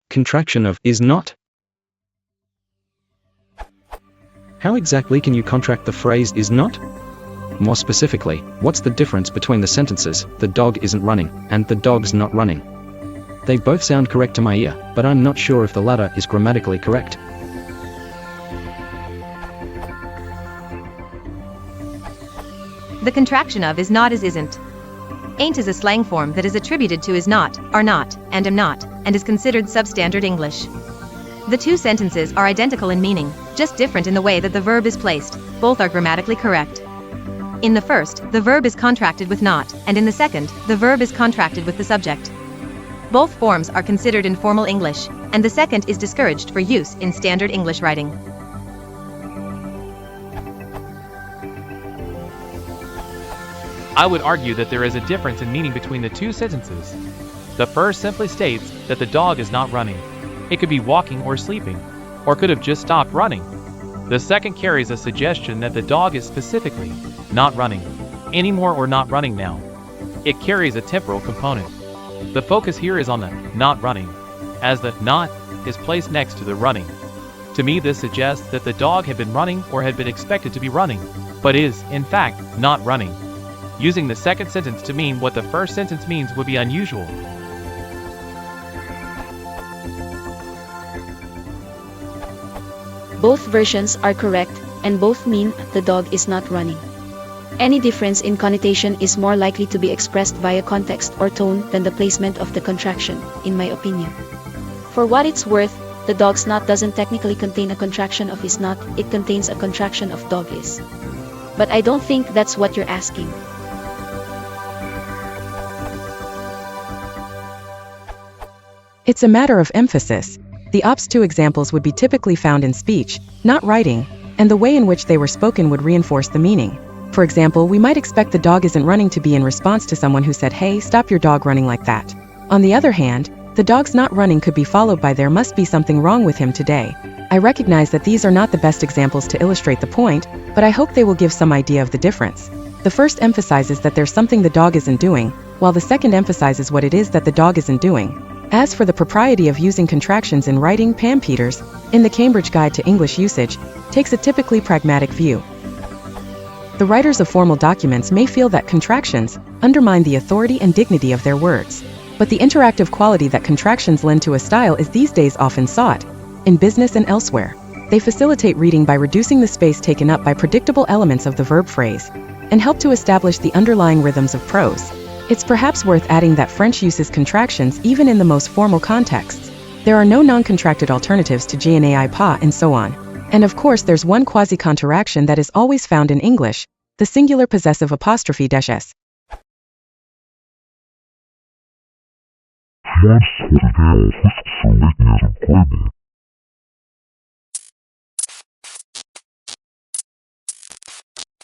contraction of is not? How exactly can you contract the phrase is not? More specifically, what's the difference between the sentences, the dog isn't running, and the dog's not running? They both sound correct to my ear, but I'm not sure if the latter is grammatically correct. The contraction of is not is isn't. Ain't is a slang form that is attributed to is not, are not, and am not, and is considered substandard English. The two sentences are identical in meaning, just different in the way that the verb is placed. Both are grammatically correct. In the first, the verb is contracted with not, and in the second, the verb is contracted with the subject. Both forms are considered informal English, and the second is discouraged for use in standard English writing. I would argue that there is a difference in meaning between the two sentences. The first simply states that the dog is not running. It could be walking or sleeping, or could have just stopped running. The second carries a suggestion that the dog is specifically not running anymore or not running now. It carries a temporal component. The focus here is on the not running, as the not is placed next to the running. To me, this suggests that the dog had been running or had been expected to be running, but is, in fact, not running. Using the second sentence to mean what the first sentence means would be unusual. Both versions are correct, and both mean the dog is not running. Any difference in connotation is more likely to be expressed via context or tone than the placement of the contraction, in my opinion. For what it's worth, the dog's not doesn't technically contain a contraction of is not, it contains a contraction of dog is. But I don't think that's what you're asking. It's a matter of emphasis. The OPS2 examples would be typically found in speech, not writing, and the way in which they were spoken would reinforce the meaning. For example, we might expect the dog isn't running to be in response to someone who said, "Hey, stop your dog running like that." On the other hand, the dog's not running could be followed by "there must be something wrong with him today." I recognize that these are not the best examples to illustrate the point, but I hope they will give some idea of the difference. The first emphasizes that there's something the dog isn't doing, while the second emphasizes what it is that the dog isn't doing. As for the propriety of using contractions in writing, Pam Peters, in the Cambridge Guide to English Usage, takes a typically pragmatic view. The writers of formal documents may feel that contractions undermine the authority and dignity of their words. But the interactive quality that contractions lend to a style is these days often sought, in business and elsewhere. They facilitate reading by reducing the space taken up by predictable elements of the verb phrase, and help to establish the underlying rhythms of prose. It's perhaps worth adding that French uses contractions even in the most formal contexts. There are no non-contracted alternatives to GNAI pa and so on. And of course there's one quasi-contraction that is always found in English, the singular possessive apostrophe -s. Once hospitaal hoofdverleidingen